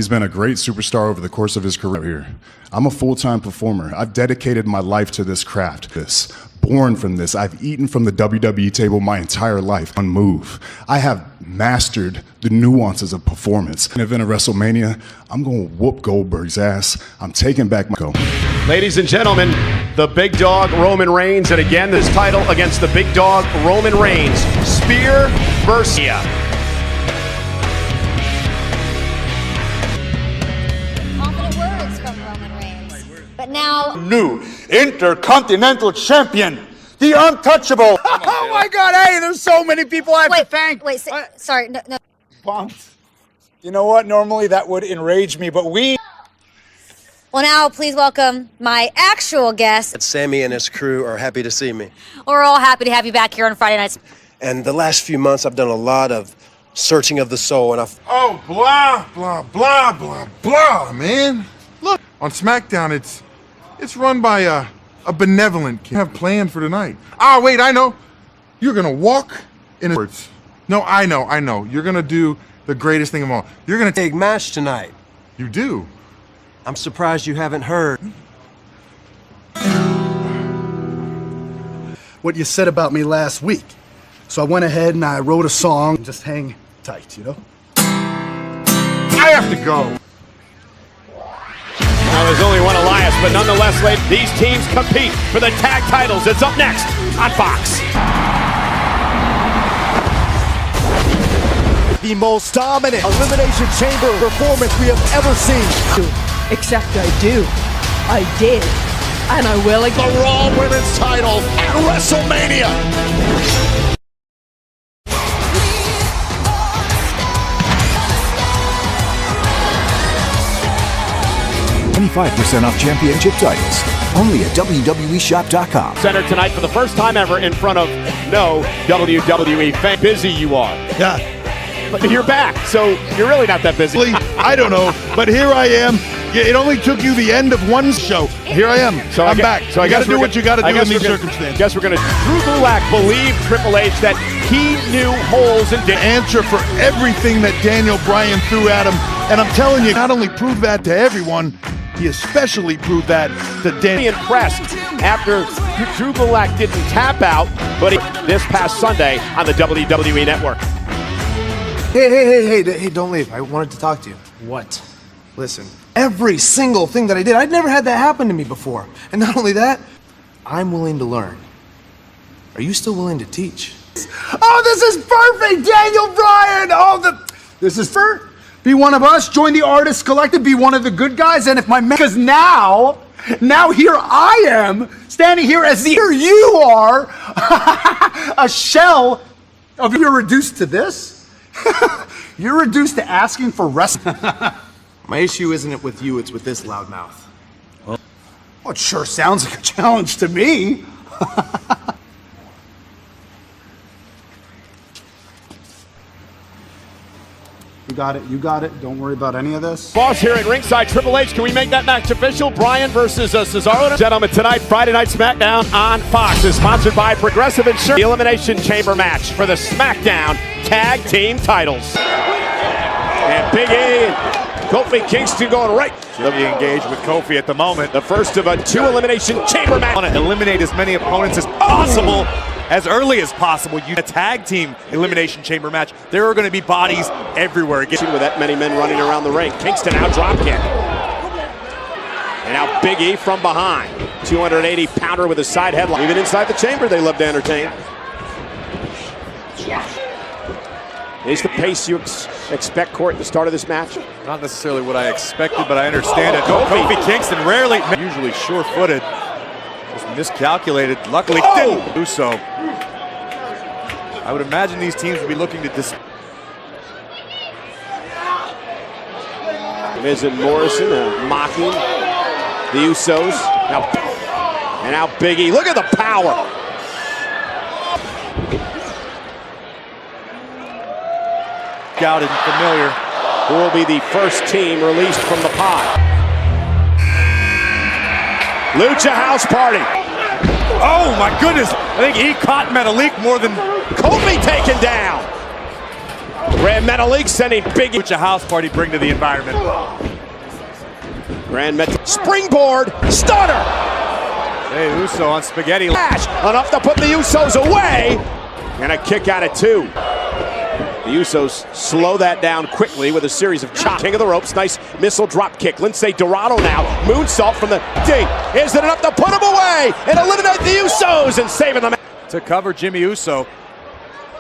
been a great superstar over the course of his career here. I'm a full-time performer. I've dedicated my life to this craft. Born from this. I've eaten from the WWE table my entire life. One move. I have mastered the nuances of performance. In the event of WrestleMania, I'm going to whoop Goldberg's ass. I'm taking back my go. Ladies and gentlemen, the big dog Roman Reigns, and again this title against the big dog Roman Reigns. Spear versus Confident words from Roman Reigns. But now, new Intercontinental Champion, the Untouchable. Oh my God! Hey, there's so many people I have to thank. Wait, sorry, no. Bumped. You know what? Normally that would enrage me, but we. Well, now please welcome my actual guest. Sammy and his crew are happy to see me. We're all happy to have you back here on Friday nights. And the last few months, I've done a lot of searching of the soul, and I've. Oh, blah blah blah blah blah, man. Look, on SmackDown, it's run by a benevolent kid. Have planned for tonight. Ah, wait, I know. You're gonna walk in words. No, I know. You're gonna do the greatest thing of all. You're gonna Big match tonight. You do. I'm surprised you haven't heard. What you said about me last week. So I went ahead and I wrote a song. Just hang tight, you know? I have to go. Now, there's only one Elias, but nonetheless, these teams compete for the tag titles. It's up next on Fox. The most dominant Elimination Chamber performance we have ever seen. Except I do. I did. And I will again. The Raw Women's title at WrestleMania. 25% off championship titles. Only at WWEshop.com. Center tonight for the first time ever in front of no WWE fan. Busy you are. Yeah. But you're back, so you're really not that busy. I don't know, but here I am. It only took you the end of one show. Here I am. So I'm back. So you got to do what you got to do in these circumstances. Guess we're going to. Drew Gulak believed Triple H that he knew holes in answer for everything that Daniel Bryan threw at him. And I'm telling you, not only proved that to everyone, he especially proved that to Daniel. Impressed after Drew Gulak didn't tap out, but this past Sunday on the WWE Network. Hey, don't leave. I wanted to talk to you. What? Listen, every single thing that I did, I'd never had that happen to me before. And not only that, I'm willing to learn. Are you still willing to teach? Oh, this is perfect, Daniel Bryan! This is for be one of us, join the Artists Collective, be one of the good guys, and if my because now here I am, standing here as here you are, a shell of you're reduced to this? You're reduced to asking for wrestling. My issue isn't with you, it's with this loudmouth. Well, it sure sounds like a challenge to me. You got it. Don't worry about any of this. Boss here at ringside, Triple H. Can we make that match official? Bryan versus Cesaro. Gentlemen, tonight, Friday Night SmackDown on Fox is sponsored by Progressive Insurance. The Elimination Chamber match for the SmackDown Tag Team titles. And Big E and Kofi Kingston going right. He'll be engaged with Kofi at the moment. The first of a 2 Elimination Chamber match. Want to eliminate as many opponents as possible. As early as possible, a tag team elimination chamber match. There are going to be bodies everywhere. With that many men running around the ring. Kingston now drop kick. And now Big E from behind. 280-pounder with a side headlock. Even inside the chamber, they love to entertain. Is the pace you expect, Court, at the start of this match? Not necessarily what I expected, but I understand it. Kofi Kingston rarely, usually sure-footed. Miscalculated, luckily didn't do so. I would imagine these teams would be looking to Miz and Morrison mocking the Usos. Now Big E, look at the power. Scouted and familiar. Who will be the first team released from the pod? Lucha House Party. Oh my goodness! I think he caught Metalik more than Kofi taken down. Grand Metalik sending big Which a house party bring to the environment. Grand Metalik springboard stunner. Hey, Uso on spaghetti. Lash enough to put the Usos away, and a kick out at 2. The Usos slow that down quickly with a series of chops. King of the ropes, nice missile drop kick. Lindsay Dorado now, moonsault from the D. Is it enough to put him away and eliminate the Usos and saving them? To cover Jimmy Uso,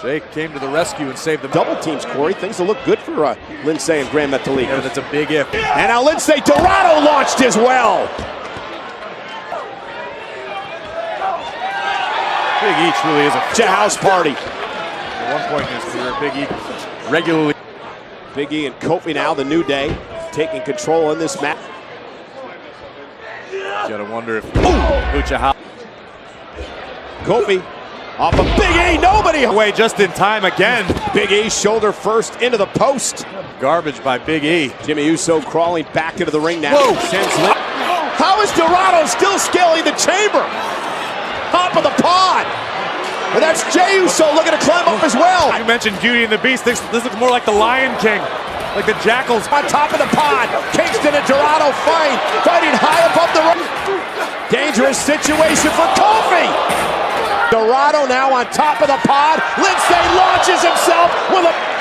Jake came to the rescue and saved them. Double teams, Corey. Things will look good for Lindsay and Grand Metalik. Yeah, that's a big if. And now Lindsay Dorado launched as well. Big E truly is a house party. At one point in his career, Big E regularly. Big E and Kofi now, the New Day, taking control in this match. You gotta wonder if Lucha House. Kofi off of Big E, nobody away just in time again. Big E shoulder first into the post. Garbage by Big E. Jimmy Uso crawling back into the ring now. Whoa. How is Dorado still scaling the chamber? Top of the pod. And that's Jey Uso looking to climb up as well. You mentioned Beauty and the Beast. This looks more like the Lion King. Like the Jackals. On top of the pod. Kingston and Dorado fighting high above the ring. Dangerous situation for Kofi. Dorado now on top of the pod. Lindsay launches himself with a...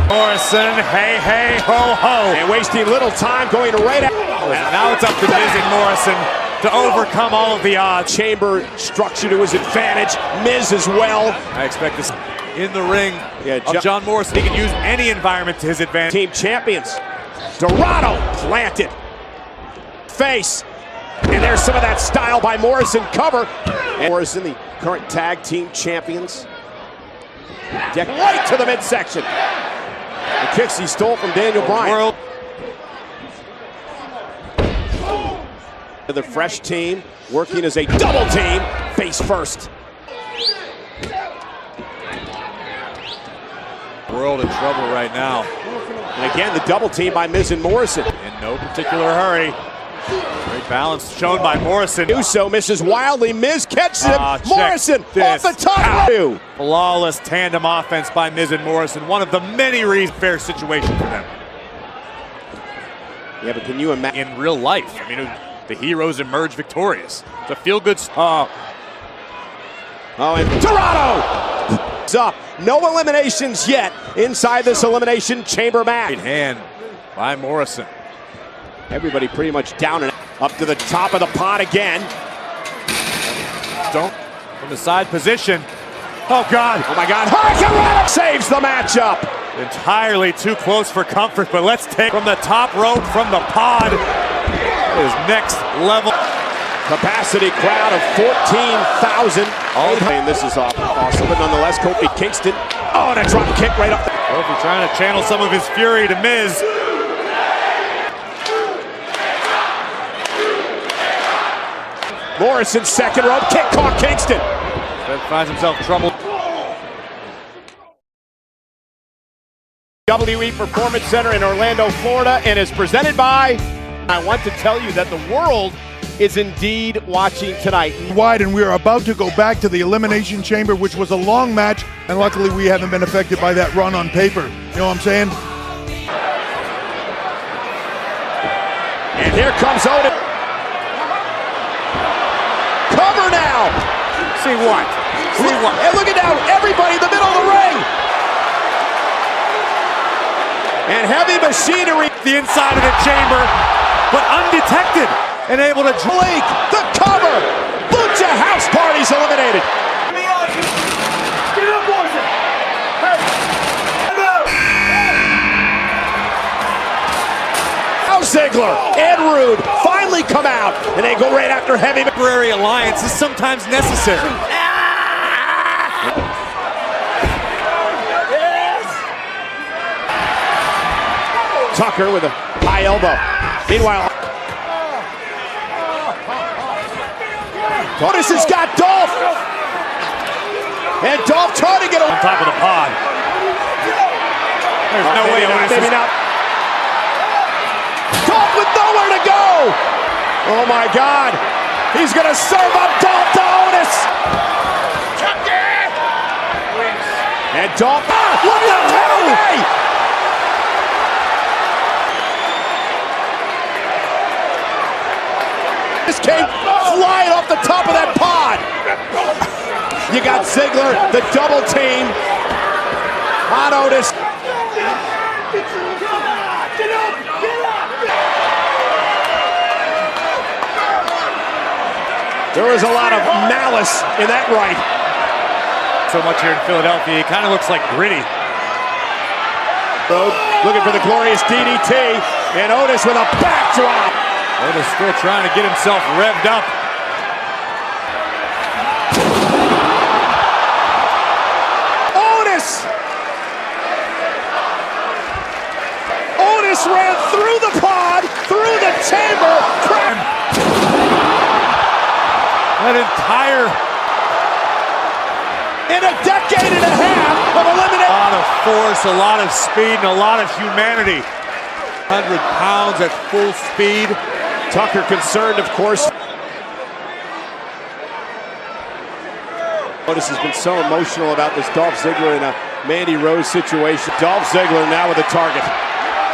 Morrison, hey, hey, ho, ho. And wasting little time going right at... And now it's up to Miz and Morrison to overcome all of the odds. Chamber structure to his advantage. Miz as well. I expect this in the ring of John Morrison. He can use any environment to his advantage. Team champions. Dorado planted. Face. And there's some of that style by Morrison cover. And Morrison, the current tag team champions. Deck right to the midsection. The kicks he stole from Daniel Bryan. The fresh team working as a double team, face first. World in trouble right now. And again, the double team by Miz and Morrison. In no particular hurry. Great balance shown by Morrison. Uso misses wildly. Miz catches him. Morrison off the top. Flawless tandem offense by Miz and Morrison. One of the many reasons fair situation for them. Yeah, but can you imagine in real life? I mean, the heroes emerge victorious. It's a feel-good. Oh, and Dorado! Up. No eliminations yet inside this Elimination Chamber match. Great hand by Morrison. Everybody pretty much down and up to the top of the pod again. Don't from the side position. Oh God! Oh my God! Hurricane saves the matchup. Entirely too close for comfort, but let's take from the top rope from the pod. It is next level. Capacity crowd of 14,000. And this is awesome, but nonetheless, Kofi Kingston. Oh, and a drop kick right up there. Kofi trying to channel some of his fury to Miz. Morrison, second rope kick, caught Kingston. Then finds himself troubled. WWE Performance Center in Orlando, Florida, and is presented by... I want to tell you that the world is indeed watching tonight. Wide, and we are about to go back to the Elimination Chamber, which was a long match, and luckily we haven't been affected by that run on paper. You know what I'm saying? And here comes Orton. Cover now. See what? See what? And look at now, everybody in the middle of the ring. And heavy machinery. The inside of the chamber, but undetected and able to Blake, the cover. Lucha House Party's eliminated. Now Ziggler and Rude finally come out, and they go right after heavy. Temporary alliance is sometimes necessary. Tucker with a high elbow. Meanwhile, Otis has got Dolph. And Dolph trying to get on top of the pod. There's no way Otis maybe not. Dolph with nowhere to go. Oh my God. He's going to serve up Dolph to Otis. And Dolph, what the hell? This came flying off the top of that pod. You got Ziggler, the double team on Otis. There was a lot of malice in that right. So much here in Philadelphia, he kind of looks like Gritty. Looking for the glorious DDT, and Otis with a backdrop. Otis still trying to get himself revved up. Otis ran through the pod, through the chamber. That entire... In a decade and a half of elimination. A lot of force, a lot of speed, and a lot of humanity. 100 pounds at full speed. Tucker concerned, of course. Otis has been so emotional about this Dolph Ziggler and a Mandy Rose situation. Dolph Ziggler now with a target.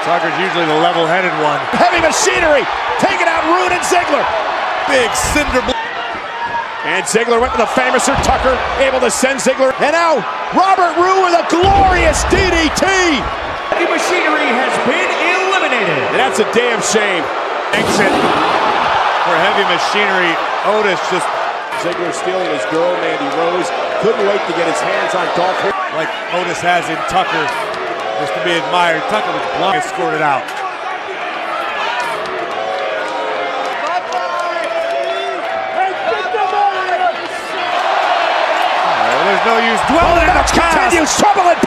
Tucker's usually the level-headed one. Heavy machinery, taking out Roode and Ziggler. Big cinder block. And Ziggler went to the famouser Tucker, able to send Ziggler. And now Robert Roode with a glorious DDT. Heavy machinery has been eliminated. And that's a damn shame. Exit for Heavy Machinery. Otis just... Ziggler stealing his girl, Mandy Rose. Couldn't wait to get his hands on Dolph. Like Otis has in Tucker, just to be admired. Tucker was blunt and scored it out. There's no use dwelling in the continues trouble and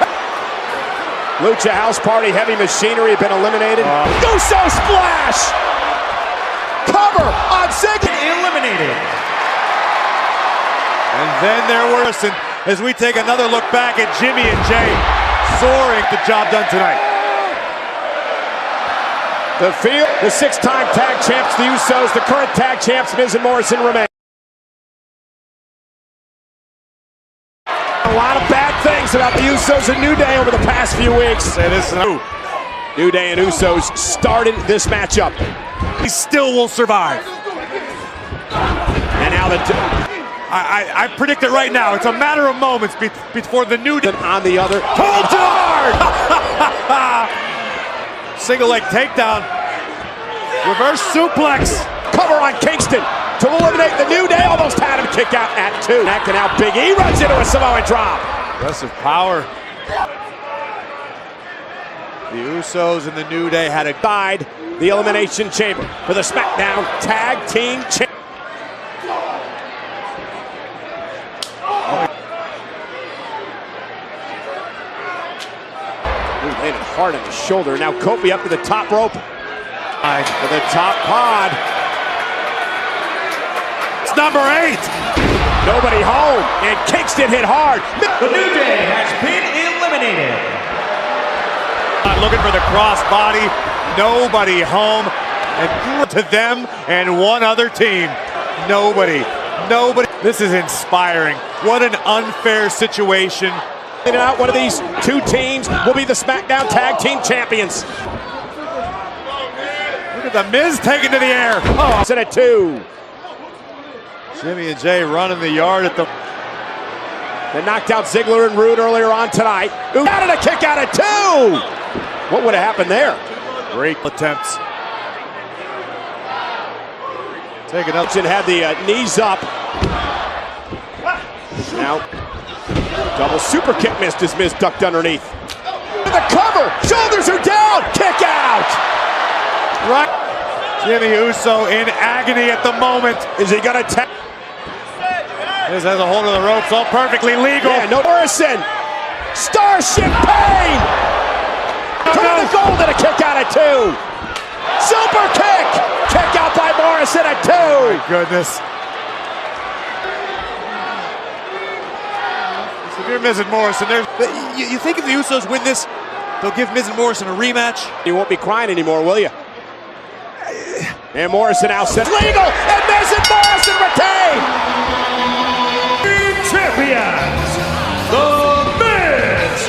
Lucha House Party, Heavy Machinery have been eliminated. Uso splash! Cover on Ziggler. Eliminated. And then there were, as we take another look back at Jimmy and Jay soaring, the job done tonight. The field, the six-time tag champs, the Usos, the current tag champs, Miz and Morrison remain. A lot of bad things about the Usos and New Day over the past few weeks. Say this is New Day and Usos started this matchup. He still will survive. And now I predict it right now. It's a matter of moments before the New Day on the other. Hold hard! Single leg takedown. Reverse suplex. Cover on Kingston to eliminate the New Day. Almost had him kick out at 2. Neck and out Big E runs into a Samoan drop. Aggressive power. The Usos and the New Day had a guide the Elimination Chamber for the SmackDown Tag Team Champion. Landed hard on his shoulder. Now Kofi up to the top rope. To the top pod. It's number 8. Nobody home. And Kingston hit hard. The New Day has been eliminated. Looking for the cross body. Nobody home. And to them and one other team. Nobody. This is inspiring. What an unfair situation. Out one of these two teams will be the SmackDown Tag Team Champions. Look at the Miz taken to the air. Oh, it's at 2. Jimmy and Jay running the yard at the... They knocked out Ziggler and Roode earlier on tonight. Who got a kick out at 2? What would have happened there? Great attempts. Taking up. Had the knees up. Now, double super kick missed as Miz ducked underneath. The cover, shoulders are down, kick out. Right. Jimmy Uso in agony at the moment. Is he gonna tap? Miz has a hold of the ropes, all perfectly legal. Yeah, no Morrison. Starship Pain. Turn the gold and a kick out at 2. Super kick. Kick out by Morrison at 2. My goodness. If you're Miz and Morrison, you think if the Usos win this, they'll give Miz and Morrison a rematch? You won't be crying anymore, will you? And Morrison now set legal, and Miz and Morrison retain! Champions, The Miz!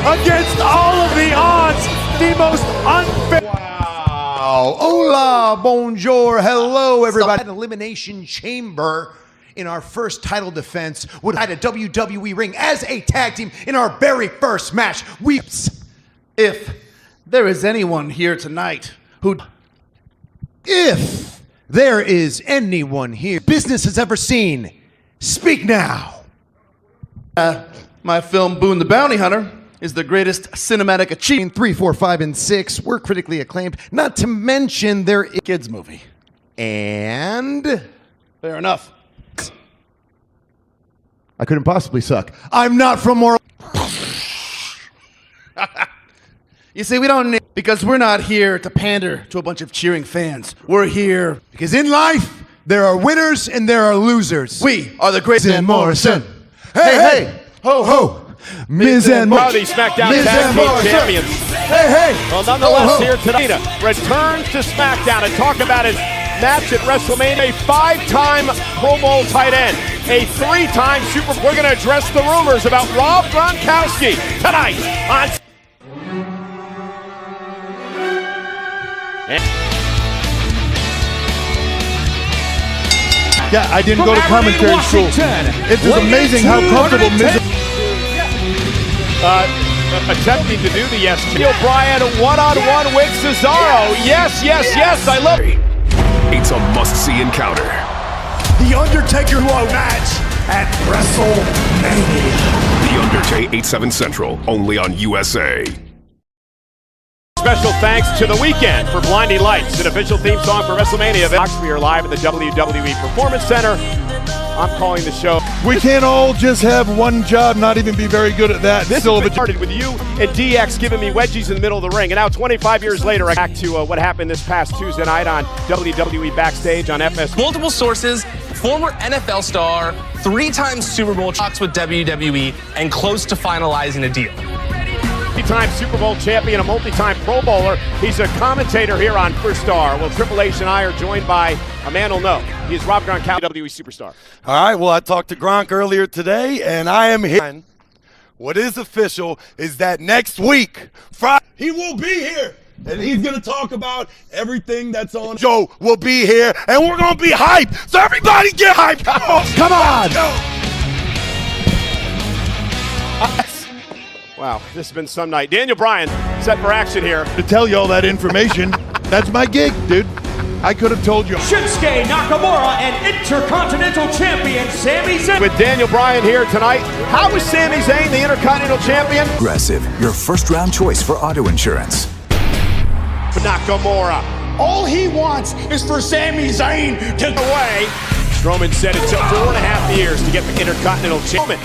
Against all of the odds, the most unfair. Wow. Hola, bonjour, hello, everybody. An elimination chamber in our first title defense would have had a WWE ring as a tag team in our very first match. If there is anyone here tonight who... If there is anyone here business has ever seen, speak now. My film, Boone the Bounty Hunter, is the greatest cinematic achievement. 3, 4, 5, and 6 were critically acclaimed, not to mention their kids movie. And fair enough. I couldn't possibly suck. I'm not from Moral. You see, we don't need, because we're not here to pander to a bunch of cheering fans. We're here because in life, there are winners and there are losers. We are the great Miz and Morrison. Hey, ho, ho. Miz and Morrison. SmackDown Tag Team Champions. Hey. Well, nonetheless, here tonight, returns to SmackDown and talk about his match at WrestleMania. A 5-time Pro Bowl tight end, a 3-time Super Bowl. We're going to address the rumors about Rob Gronkowski tonight on... Yeah, I didn't go to commentary school. It's just amazing how comfortable Miz attempting to do the yes. Daniel Bryan one-on-one with Cesaro. Yes, I love it. It's a must-see encounter. The Undertaker match at WrestleMania. The Undertaker 8/7 Central, only on USA. Special thanks to The Weeknd for Blinding Lights, an official theme song for WrestleMania. We are live at the WWE Performance Center. I'm calling the show. We can't all just have one job, not even be very good at that. This started with you and DX giving me wedgies in the middle of the ring. And now 25 years later, I'm back to what happened this past Tuesday night on WWE Backstage on FS. Multiple sources, former NFL star, 3-time Super Bowl talks with WWE, and close to finalizing a deal. Multi-time Super Bowl champion, a multi-time Pro Bowler. He's a commentator here on First Star. Well, Triple H and I are joined by a man who'll know. He is Rob Gronkowski, WWE superstar. All right, well, I talked to Gronk earlier today, and I am here. What is official is that next week, Friday, he will be here, and he's going to talk about everything that's on. Joe will be here, and we're going to be hyped. So everybody get hyped. Come on. Wow, this has been some night. Daniel Bryan set for action here. To tell you all that information, that's my gig, dude. I could have told you. Shinsuke Nakamura and Intercontinental Champion Sami Zayn. With Daniel Bryan here tonight, how is Sami Zayn the Intercontinental Champion? Progressive, your first-round choice for auto insurance. Nakamura. All he wants is for Sami Zayn to go away. Strowman said it took 4.5 years to get the Intercontinental Champion.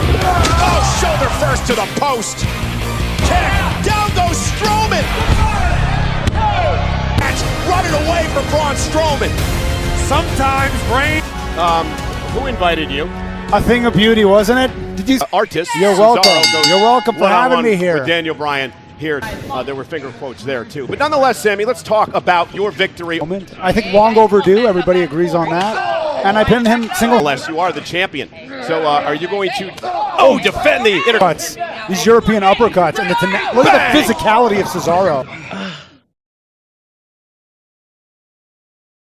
Oh, shoulder first to the post. Kick. Down goes Strowman. That's running away from Braun Strowman. Sometimes brain. Who invited you? A thing of beauty, wasn't it? Did you? Artist. You're welcome. You're welcome for having me here. With Daniel Bryan here. There were finger quotes there too. But nonetheless, Sammy, let's talk about your victory. I think long overdue. Everybody agrees on that. And I pinned him single. Unless you are the champion. So are you going to defend the uppercuts? These European uppercuts and look at the physicality of Cesaro.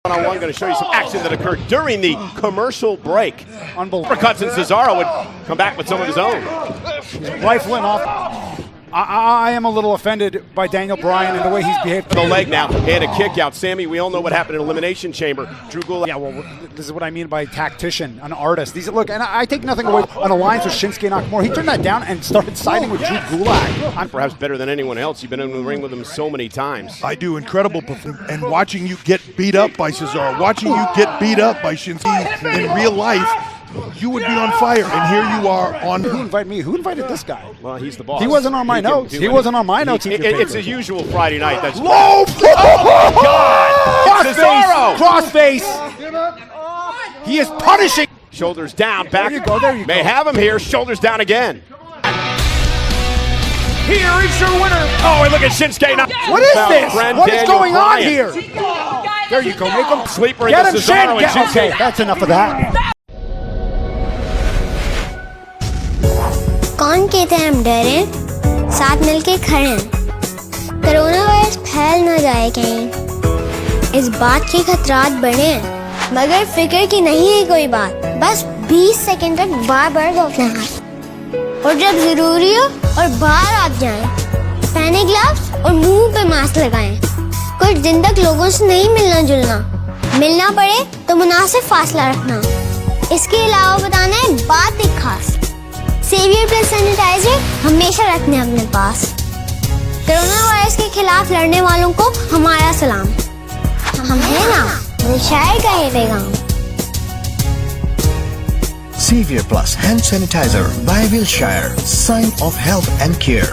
One-on-one, going to show you some action that occurred during the commercial break. Unbelievable. Uppercuts, and Cesaro would come back with some of his own. Rifling off. I am a little offended by Daniel Bryan and the way he's behaved. The leg now, and a kick out. Sammy, we all know what happened in Elimination Chamber. Drew Gulak. Yeah, well, this is what I mean by tactician, an artist. Look, and I take nothing away on alliance with Shinsuke Nakamura. He turned that down and started siding with Drew Gulak. I'm perhaps better than anyone else. You've been in the ring with him so many times. I do incredible performance. And watching you get beat up by Cesaro, watching you get beat up by Shinsuke in real life, you would be on fire, and here you are on. Who invited me? Who invited this guy? Well, he's the boss. He wasn't on my notes. He wasn't on my notes. It's a usual Friday night. That's low. Oh my God! Crossface. He is punishing. Shoulders down, back. There you go. There you go. May have him here. Shoulders down again. Here is your winner. Oh, and look at Shinsuke. What is this? What is going on here? There you go. Make him Sleeper get into him, Cesaro. Shane. And Okay, that's enough of that. कौन कहते हैं हम डरे, साथ मिलके खड़े हैं। Corona virus फैल न जाए कहीं, इस बात के खतरात बढ़े हैं, मगर फिक्र की नहीं है कोई बात। बस 20 सेकंड तक बार बार धोना है, और जब जरूरी हो और बाहर आ जाएं, पहने ग्लव्स और मुंह पे मास्क लगाएं। कुछ दिन तक लोगों से नहीं मिलना जुलना, मिलना पड़े तो मुनासिब फासला रखना। इसके अलावा बताना है बात एक खास, सेवियर प्लस सैनिटाइजर हमेशा रखने अपने पास। कोरोना वायरस के खिलाफ लड़ने वालों को हमारा सलाम। हम हैं ना, शायर का ये पैगाम। Savior Plus Hand Sanitizer by Wilshire, sign of health and care.